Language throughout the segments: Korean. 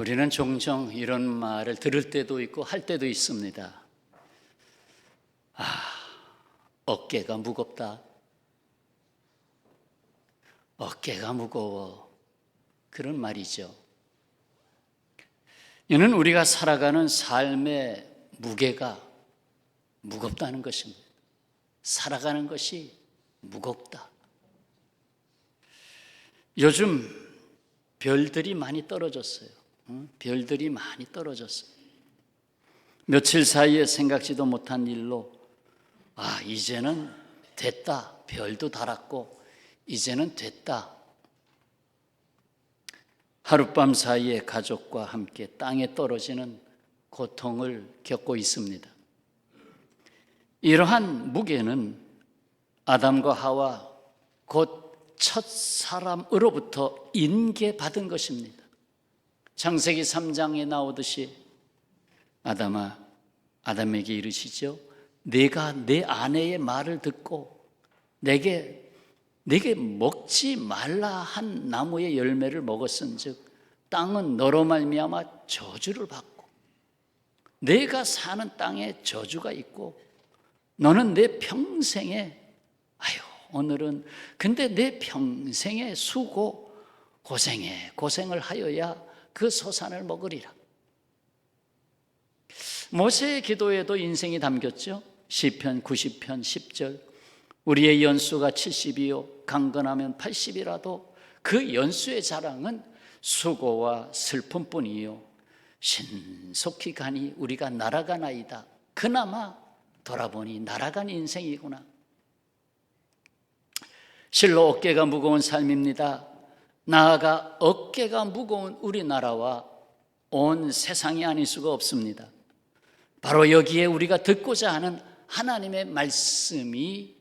우리는 종종 이런 말을 들을 때도 있고 할 때도 있습니다. 어깨가 무겁다. 어깨가 무거워. 그런 말이죠. 이는 우리가 살아가는 삶의 무게가 무겁다는 것입니다. 살아가는 것이 무겁다. 요즘 별들이 많이 떨어졌어요. 별들이 많이 떨어졌어요. 며칠 사이에 생각지도 못한 일로 이제는 됐다. 별도 달았고 이제는 됐다. 하룻밤 사이에 가족과 함께 땅에 떨어지는 고통을 겪고 있습니다. 이러한 무게는 아담과 하와 곧 첫 사람으로부터 인계받은 것입니다. 창세기 3장에 나오듯이 아담에게 이르시죠. 내가 내 아내의 말을 듣고 내게 먹지 말라 한 나무의 열매를 먹었은즉 땅은 너로 말미암아 저주를 받고 내가 사는 땅에 저주가 있고 너는 내 평생에 오늘은 근데 내 평생에 수고 고생을 하여야 그 소산을 먹으리라. 모세의 기도에도 인생이 담겼죠. 시편 90편 10절 우리의 연수가 70이요 강건하면 80이라도 그 연수의 자랑은 수고와 슬픔뿐이요 신속히 가니 우리가 날아가나이다. 그나마 돌아보니 날아간 인생이구나. 실로 어깨가 무거운 삶입니다. 나아가 어깨가 무거운 우리나라와 온 세상이 아닐 수가 없습니다. 바로 여기에 우리가 듣고자 하는 하나님의 말씀이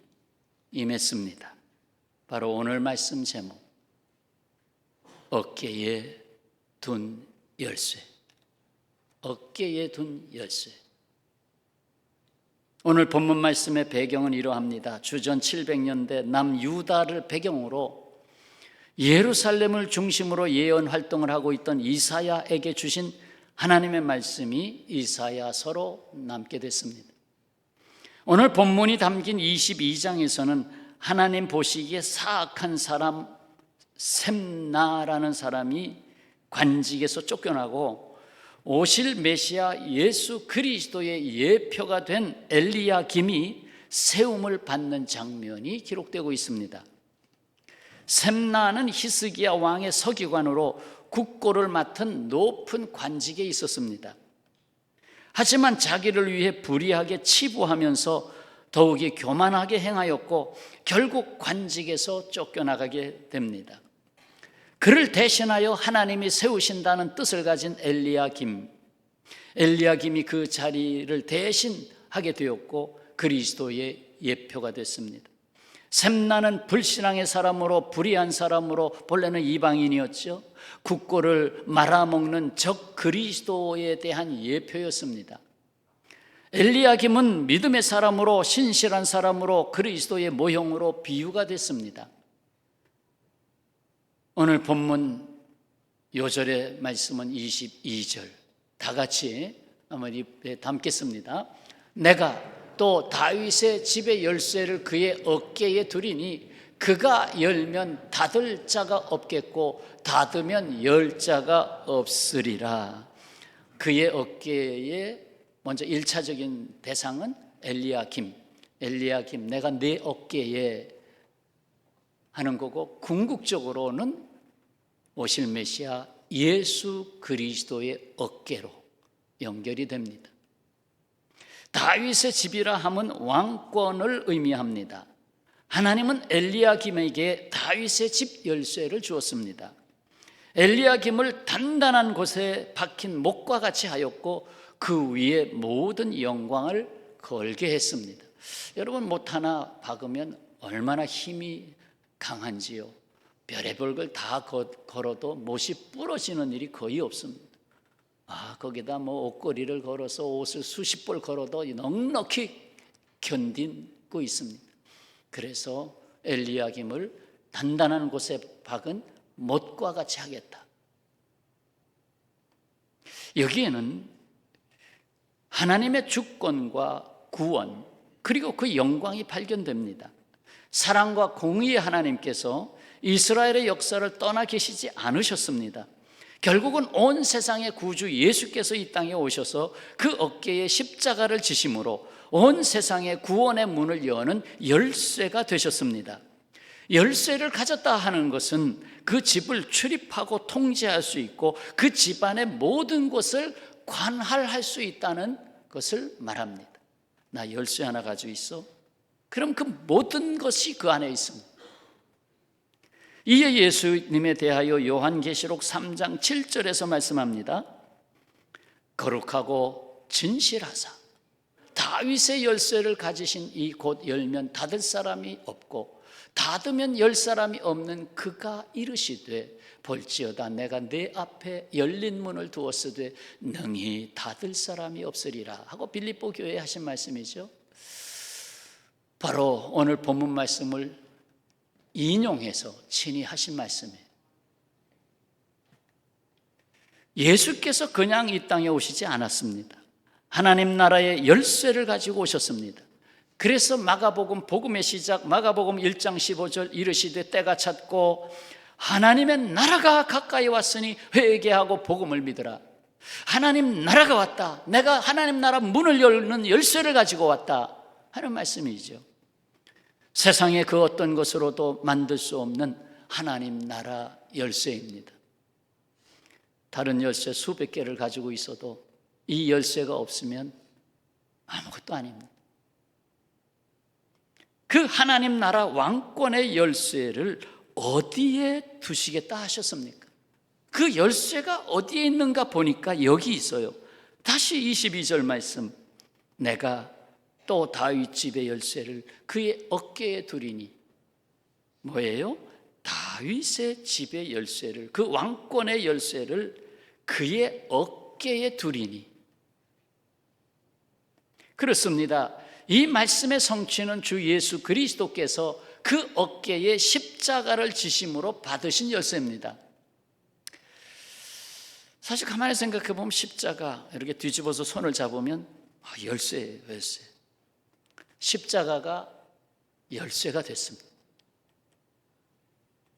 임했습니다. 바로 오늘 말씀 제목 어깨에 둔 열쇠. 어깨에 둔 열쇠. 오늘 본문 말씀의 배경은 이러합니다. 주전 700년대 남유다를 배경으로 예루살렘을 중심으로 예언 활동을 하고 있던 이사야에게 주신 하나님의 말씀이 이사야서로 남게 됐습니다. 오늘 본문이 담긴 22장에서는 하나님 보시기에 사악한 사람 셈나라는 사람이 관직에서 쫓겨나고 오실 메시아 예수 그리스도의 예표가 된 엘리야김이 세움을 받는 장면이 기록되고 있습니다. 셈나는 히스기야 왕의 서기관으로 국고를 맡은 높은 관직에 있었습니다. 하지만 자기를 위해 불의하게 치부하면서 더욱이 교만하게 행하였고 결국 관직에서 쫓겨나가게 됩니다. 그를 대신하여 하나님이 세우신다는 뜻을 가진 엘리야김이 그 자리를 대신하게 되었고 그리스도의 예표가 됐습니다. 셈나는 불신앙의 사람으로 불의한 사람으로 본래는 이방인이었죠. 국고를 말아먹는 적 그리스도에 대한 예표였습니다. 엘리야김은 믿음의 사람으로 신실한 사람으로 그리스도의 모형으로 비유가 됐습니다. 오늘 본문 요절의 말씀은 22절 다 같이 한번 입에 담겠습니다. 내가 또 다윗의 집의 열쇠를 그의 어깨에 두리니 그가 열면 닫을 자가 없겠고 닫으면 열 자가 없으리라. 그의 어깨에 먼저 1차적인 대상은 엘리야김 내가 내 어깨에 하는 거고 궁극적으로는 오실 메시아 예수 그리스도의 어깨로 연결이 됩니다. 다윗의 집이라 함은 왕권을 의미합니다. 하나님은 엘리야김에게 다윗의 집 열쇠를 주었습니다. 엘리야김을 단단한 곳에 박힌 목과 같이 하였고 그 위에 모든 영광을 걸게 했습니다. 여러분 못 하나 박으면 얼마나 힘이 강한지요. 별의별 걸 다 걸어도 못이 부러지는 일이 거의 없습니다. 거기다 옷걸이를 걸어서 옷을 수십 벌 걸어도 넉넉히 견디고 있습니다. 그래서 엘리야김을 단단한 곳에 박은 못과 같이 하겠다. 여기에는 하나님의 주권과 구원 그리고 그 영광이 발견됩니다. 사랑과 공의의 하나님께서 이스라엘의 역사를 떠나 계시지 않으셨습니다. 결국은 온 세상의 구주 예수께서 이 땅에 오셔서 그 어깨에 십자가를 지심으로 온 세상의 구원의 문을 여는 열쇠가 되셨습니다. 열쇠를 가졌다 하는 것은 그 집을 출입하고 통제할 수 있고 그 집안의 모든 것을 관할할 수 있다는 것을 말합니다. 나 열쇠 하나 가지고 있어? 그럼 그 모든 것이 그 안에 있습니다. 이에 예수님에 대하여 요한계시록 3장 7절에서 말씀합니다. 거룩하고 진실하사 다윗의 열쇠를 가지신 이 곧 열면 닫을 사람이 없고 닫으면 열 사람이 없는 그가 이르시되 볼지어다 내가 내 앞에 열린 문을 두었으되 능히 닫을 사람이 없으리라 하고 빌립보 교회에 하신 말씀이죠. 바로 오늘 본문 말씀을 인용해서 친히 하신 말씀이에요. 예수께서 그냥 이 땅에 오시지 않았습니다. 하나님 나라의 열쇠를 가지고 오셨습니다. 그래서 마가복음 복음의 시작 마가복음 1장 15절 이르시되 때가 찼고 하나님의 나라가 가까이 왔으니 회개하고 복음을 믿으라. 하나님 나라가 왔다. 내가 하나님 나라 문을 열는 열쇠를 가지고 왔다 하는 말씀이죠. 세상의 그 어떤 것으로도 만들 수 없는 하나님 나라 열쇠입니다. 다른 열쇠 수백 개를 가지고 있어도 이 열쇠가 없으면 아무것도 아닙니다. 그 하나님 나라 왕권의 열쇠를 어디에 두시겠다 하셨습니까? 그 열쇠가 어디에 있는가 보니까 여기 있어요. 다시 22절 말씀, 내가 또 다윗 집의 열쇠를 그의 어깨에 두리니, 뭐예요? 다윗의 집의 열쇠를, 그 왕권의 열쇠를 그의 어깨에 두리니. 그렇습니다. 이 말씀의 성취는 주 예수 그리스도께서 그 어깨에 십자가를 지심으로 받으신 열쇠입니다. 사실 가만히 생각해 보면 십자가 이렇게 뒤집어서 손을 잡으면 열쇠예요, 열쇠. 십자가가 열쇠가 됐습니다.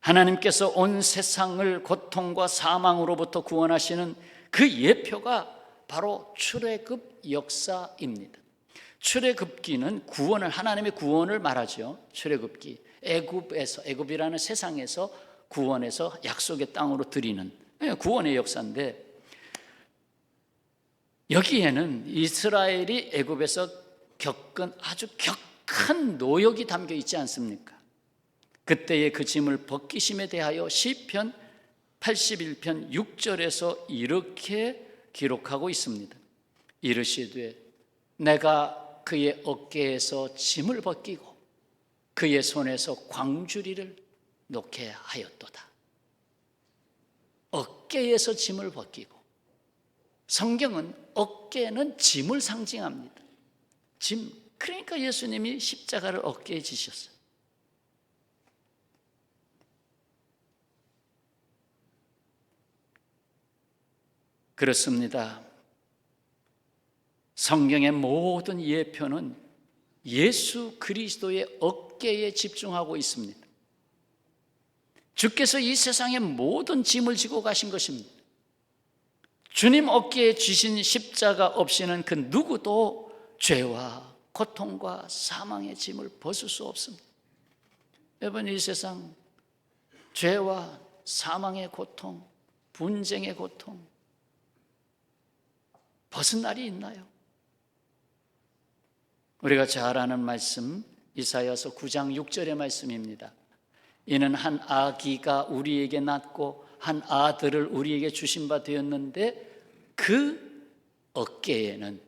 하나님께서 온 세상을 고통과 사망으로부터 구원하시는 그 예표가 바로 출애굽 역사입니다. 출애굽기는 구원을, 하나님의 구원을 말하죠. 출애굽기, 애굽이라는 세상에서 구원해서 약속의 땅으로 들이는 구원의 역사인데, 여기에는 이스라엘이 애굽에서 겪은 아주 격한 노역이 담겨 있지 않습니까? 그때의 그 짐을 벗기심에 대하여 시편 81편 6절에서 이렇게 기록하고 있습니다. 이르시되 내가 그의 어깨에서 짐을 벗기고 그의 손에서 광주리를 놓게 하였도다. 어깨에서 짐을 벗기고, 성경은 어깨는 짐을 상징합니다. 짐, 그러니까 예수님이 십자가를 어깨에 지셨어요. 그렇습니다. 성경의 모든 예표는 예수 그리스도의 어깨에 집중하고 있습니다. 주께서 이 세상의 모든 짐을 지고 가신 것입니다. 주님 어깨에 쥐신 십자가 없이는 그 누구도 죄와 고통과 사망의 짐을 벗을 수 없습니다. 여러분, 이 세상 죄와 사망의 고통, 분쟁의 고통 벗은 날이 있나요? 우리가 잘 아는 말씀, 이사야서 9장 6절의 말씀입니다. 이는 한 아기가 우리에게 낳고 한 아들을 우리에게 주신 바 되었는데 그 어깨에는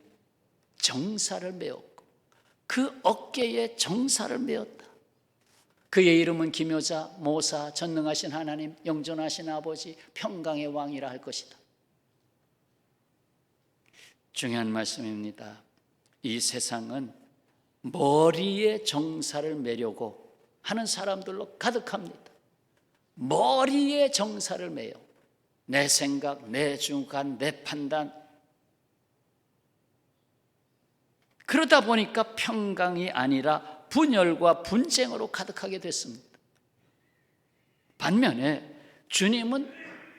정사를 메었고 그 어깨에 정사를 메었다. 그의 이름은 기묘자, 모사, 전능하신 하나님, 영존하신 아버지, 평강의 왕이라 할 것이다. 중요한 말씀입니다. 이 세상은 머리에 정사를 매려고 하는 사람들로 가득합니다. 머리에 정사를 매요. 내 생각, 내 주관, 내 판단, 그러다 보니까 평강이 아니라 분열과 분쟁으로 가득하게 됐습니다. 반면에 주님은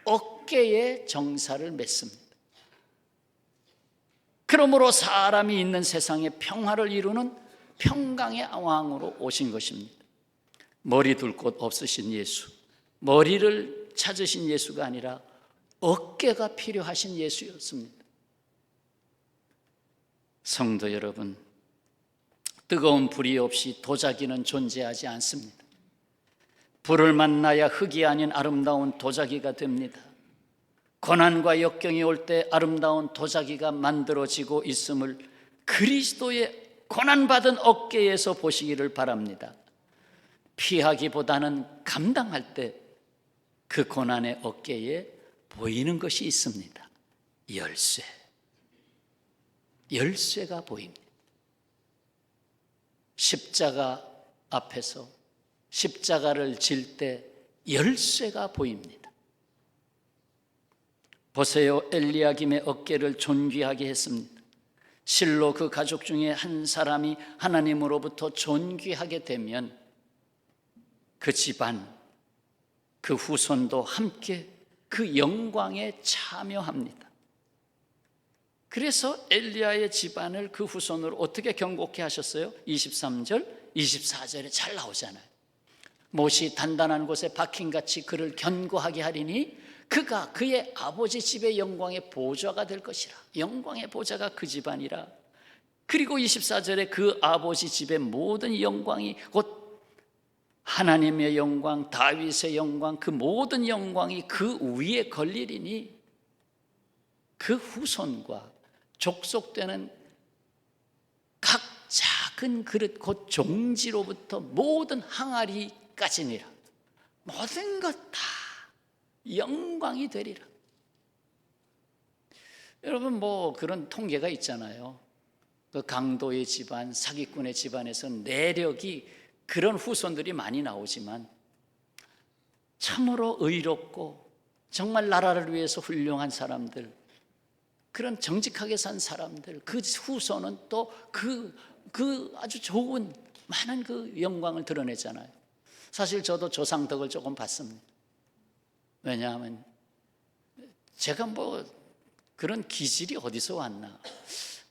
어깨에 정사를 맺습니다. 그러므로 사람이 있는 세상에 평화를 이루는 평강의 왕으로 오신 것입니다. 머리 둘 곳 없으신 예수, 머리를 찾으신 예수가 아니라 어깨가 필요하신 예수였습니다. 성도 여러분, 뜨거운 불이 없이 도자기는 존재하지 않습니다. 불을 만나야 흙이 아닌 아름다운 도자기가 됩니다. 고난과 역경이 올 때 아름다운 도자기가 만들어지고 있음을 그리스도의 고난받은 어깨에서 보시기를 바랍니다. 피하기보다는 감당할 때 그 고난의 어깨에 보이는 것이 있습니다. 열쇠. 열쇠가 보입니다. 십자가 앞에서 십자가를 질 때 열쇠가 보입니다. 보세요, 엘리야김의 어깨를 존귀하게 했습니다. 실로 그 가족 중에 한 사람이 하나님으로부터 존귀하게 되면 그 집안, 그 후손도 함께 그 영광에 참여합니다. 그래서 엘리야의 집안을 그 후손으로 어떻게 경고케 하셨어요? 23절, 24절에 잘 나오잖아요. 못이 단단한 곳에 박힌같이 그를 견고하게 하리니 그가 그의 아버지 집의 영광의 보좌가 될 것이라. 영광의 보좌가 그 집안이라. 그리고 24절에 그 아버지 집의 모든 영광이 곧 하나님의 영광, 다윗의 영광, 그 모든 영광이 그 위에 걸리리니 그 후손과 족속되는 각 작은 그릇 곧 종지로부터 모든 항아리까지니라. 모든 것 다 영광이 되리라. 여러분 뭐 그런 통계가 있잖아요. 그 강도의 집안, 사기꾼의 집안에서 내력이 그런 후손들이 많이 나오지만 참으로 의롭고 정말 나라를 위해서 훌륭한 사람들, 그런 정직하게 산 사람들, 그 후손은 또 그 아주 좋은 많은 그 영광을 드러내잖아요. 사실 저도 조상덕을 조금 봤습니다. 왜냐하면 제가 뭐 그런 기질이 어디서 왔나.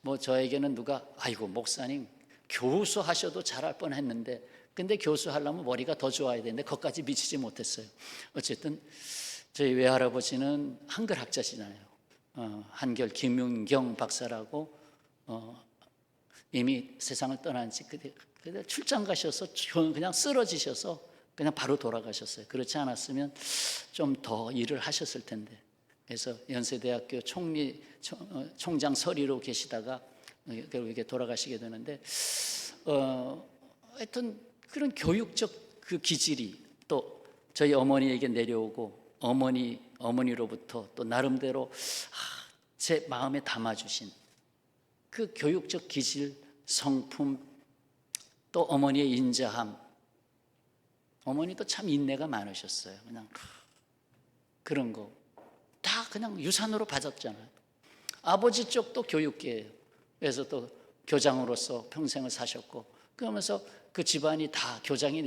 뭐 저에게는 누가 아이고 목사님 교수 하셔도 잘할 뻔했는데, 근데 교수 하려면 머리가 더 좋아야 되는데 거기까지 미치지 못했어요. 어쨌든 저희 외할아버지는 한글학자시잖아요. 한결 김윤경 박사라고 이미 세상을 떠난 지 그때 출장 가셔서 그냥 쓰러지셔서 그냥 바로 돌아가셨어요. 그렇지 않았으면 좀 더 일을 하셨을 텐데. 그래서 연세대학교 총장 서리로 계시다가 결국 돌아가시게 되는데, 하여튼 그런 교육적 그 기질이 또 저희 어머니에게 내려오고 어머니로부터 또 나름대로 제 마음에 담아주신 그 교육적 기질, 성품, 또 어머니의 인자함. 어머니도 참 인내가 많으셨어요. 그냥 그런 거 다 그냥 유산으로 받았잖아요. 아버지 쪽도 교육계예요. 그래서 또 교장으로서 평생을 사셨고, 그러면서 그 집안이 다 교장이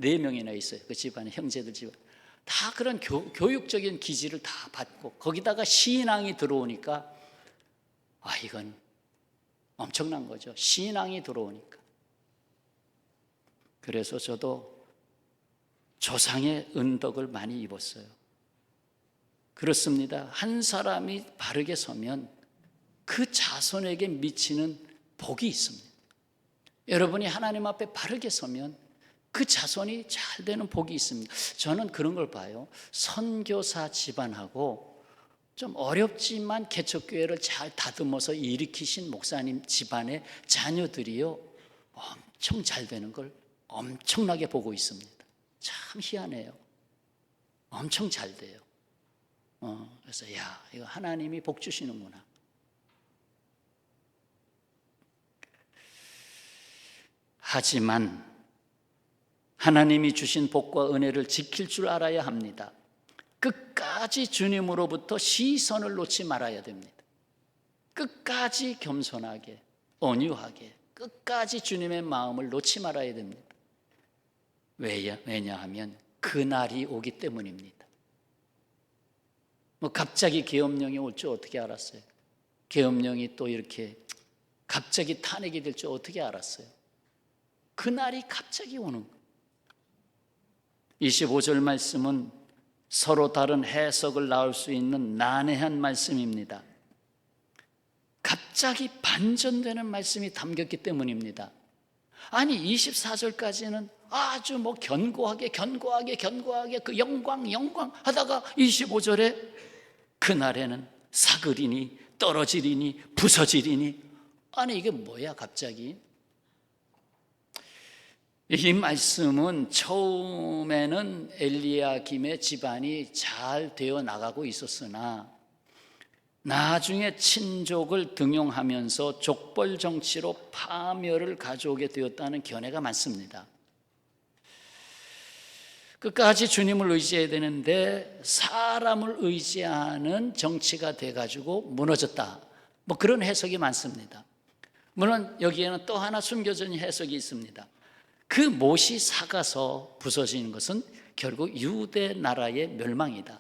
4명이나 있어요. 그 집안에 형제들 집안 다 그런 교육적인 기질을 다 받고, 거기다가 신앙이 들어오니까 이건 엄청난 거죠. 신앙이 들어오니까. 그래서 저도 조상의 은덕을 많이 입었어요. 그렇습니다. 한 사람이 바르게 서면 그 자손에게 미치는 복이 있습니다. 여러분이 하나님 앞에 바르게 서면 그 자손이 잘 되는 복이 있습니다. 저는 그런 걸 봐요. 선교사 집안하고 좀 어렵지만 개척교회를 잘 다듬어서 일으키신 목사님 집안의 자녀들이요, 엄청 잘 되는 걸 엄청나게 보고 있습니다. 참 희한해요. 엄청 잘 돼요. 그래서 이거 하나님이 복 주시는구나. 하지만 하나님이 주신 복과 은혜를 지킬 줄 알아야 합니다. 끝까지 주님으로부터 시선을 놓지 말아야 됩니다. 끝까지 겸손하게 온유하게 끝까지 주님의 마음을 놓지 말아야 됩니다. 왜냐하면 그날이 오기 때문입니다. 갑자기 계엄령이 올 줄 어떻게 알았어요? 계엄령이 또 이렇게 갑자기 탄핵이 될 줄 어떻게 알았어요? 그날이 갑자기 오는 거예요. 25절 말씀은 서로 다른 해석을 나올 수 있는 난해한 말씀입니다. 갑자기 반전되는 말씀이 담겼기 때문입니다. 아니 24절까지는 아주 견고하게 그 영광 하다가 25절에 그날에는 사그리니 떨어지리니 부서지리니, 아니 이게 뭐야 갑자기? 이 말씀은 처음에는 엘리야김의 집안이 잘 되어 나가고 있었으나 나중에 친족을 등용하면서 족벌 정치로 파멸을 가져오게 되었다는 견해가 많습니다. 끝까지 주님을 의지해야 되는데 사람을 의지하는 정치가 돼가지고 무너졌다, 그런 해석이 많습니다. 물론 여기에는 또 하나 숨겨져 있는 해석이 있습니다. 그 못이 삭아서 부서지는 것은 결국 유대 나라의 멸망이다.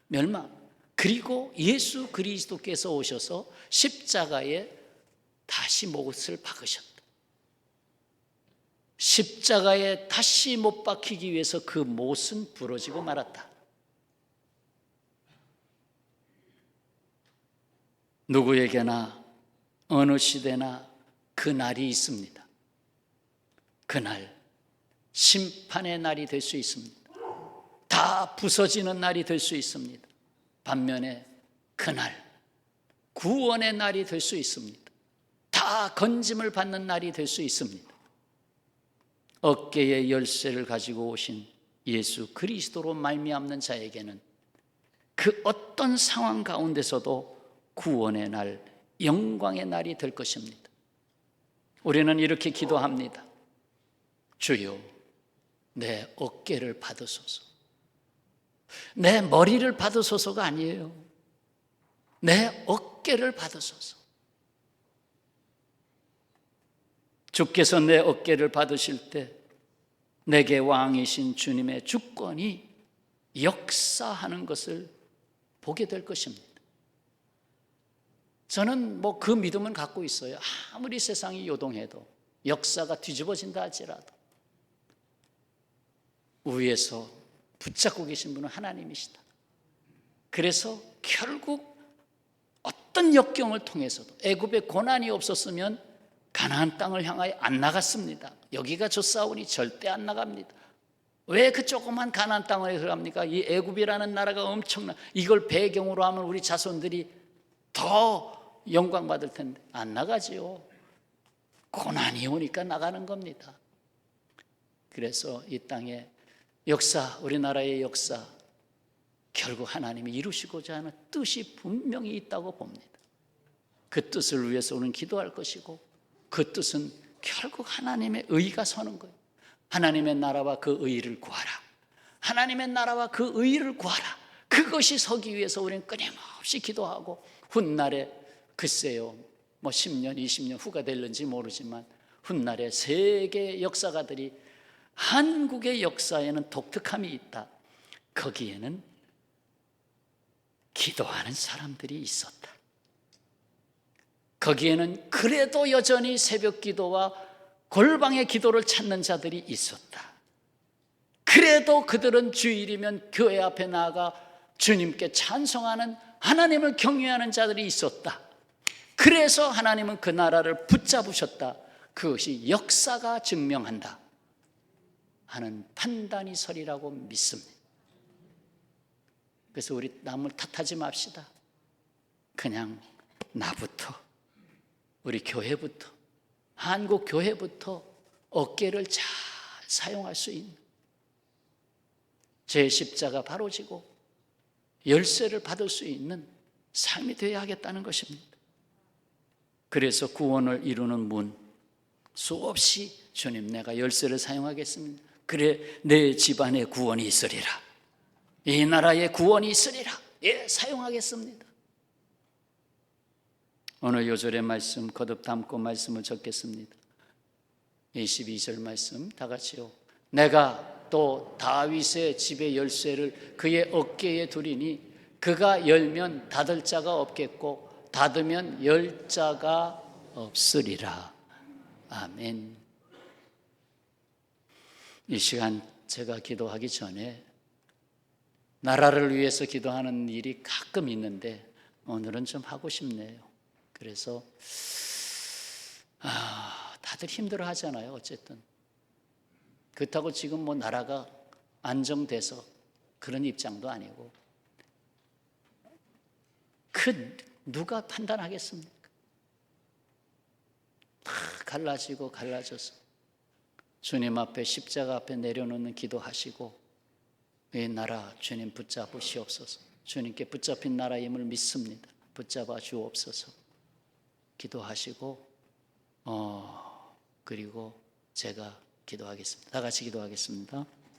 멸망. 그리고 예수 그리스도께서 오셔서 십자가에 다시 못을 박으셨다. 십자가에 다시 못 박히기 위해서 그 못은 부러지고 말았다. 누구에게나 어느 시대나 그 날이 있습니다. 그날 심판의 날이 될 수 있습니다. 다 부서지는 날이 될 수 있습니다. 반면에 그날 구원의 날이 될 수 있습니다. 다 건짐을 받는 날이 될 수 있습니다. 어깨에 열쇠를 가지고 오신 예수 그리스도로 말미암는 자에게는 그 어떤 상황 가운데서도 구원의 날, 영광의 날이 될 것입니다. 우리는 이렇게 기도합니다. 주여, 내 어깨를 받으소서. 내 머리를 받으소서가 아니에요. 내 어깨를 받으소서. 주께서 내 어깨를 받으실 때 내게 왕이신 주님의 주권이 역사하는 것을 보게 될 것입니다. 저는 그 믿음은 갖고 있어요. 아무리 세상이 요동해도, 역사가 뒤집어진다 할지라도 위에서 붙잡고 계신 분은 하나님이시다. 그래서 결국 어떤 역경을 통해서도, 애굽에 고난이 없었으면 가나안 땅을 향하여 안 나갔습니다. 여기가 좋사오니 절대 안 나갑니다. 왜 그 조그만 가나안 땅에 들어갑니까? 이 애굽이라는 나라가 엄청나, 이걸 배경으로 하면 우리 자손들이 더 영광 받을 텐데 안 나가지요. 고난이 오니까 나가는 겁니다. 그래서 이 땅에 역사, 우리나라의 역사, 결국 하나님이 이루시고자 하는 뜻이 분명히 있다고 봅니다. 그 뜻을 위해서 우리는 기도할 것이고, 그 뜻은 결국 하나님의 의가 서는 거예요. 하나님의 나라와 그 의를 구하라. 하나님의 나라와 그 의를 구하라. 그것이 서기 위해서 우리는 끊임없이 기도하고, 훗날에 글쎄요 10년 20년 후가 될는지 모르지만 훗날에 세계 역사가들이 한국의 역사에는 독특함이 있다. 거기에는 기도하는 사람들이 있었다. 거기에는 그래도 여전히 새벽 기도와 골방의 기도를 찾는 자들이 있었다. 그래도 그들은 주일이면 교회 앞에 나아가 주님께 찬송하는, 하나님을 경외하는 자들이 있었다. 그래서 하나님은 그 나라를 붙잡으셨다. 그것이 역사가 증명한다 하는 판단이 서리라고 믿습니다. 그래서 우리 남을 탓하지 맙시다. 그냥 나부터, 우리 교회부터, 한국 교회부터 어깨를 잘 사용할 수 있는, 제 십자가 바로 지고 열쇠를 받을 수 있는 삶이 되어야 하겠다는 것입니다. 그래서 구원을 이루는 문, 수없이 주님 내가 열쇠를 사용하겠습니다. 그래 내 집안에 구원이 있으리라, 이 나라에 구원이 있으리라, 예 사용하겠습니다. 오늘 요절의 말씀 거듭 담고 말씀을 적겠습니다. 22절 말씀 다 같이요. 내가 또 다윗의 집의 열쇠를 그의 어깨에 두리니 그가 열면 닫을 자가 없겠고 닫으면 열 자가 없으리라. 아멘. 이 시간 제가 기도하기 전에 나라를 위해서 기도하는 일이 가끔 있는데 오늘은 좀 하고 싶네요. 그래서 다들 힘들어 하잖아요. 어쨌든 그렇다고 지금 뭐 나라가 안정돼서 그런 입장도 아니고 누가 판단하겠습니까? 다 갈라지고 갈라져서 주님 앞에 십자가 앞에 내려놓는 기도하시고 이 나라 주님 붙잡으시옵소서. 주님께 붙잡힌 나라임을 믿습니다. 붙잡아 주옵소서. 기도하시고 그리고 제가 기도하겠습니다. 다 같이 기도하겠습니다.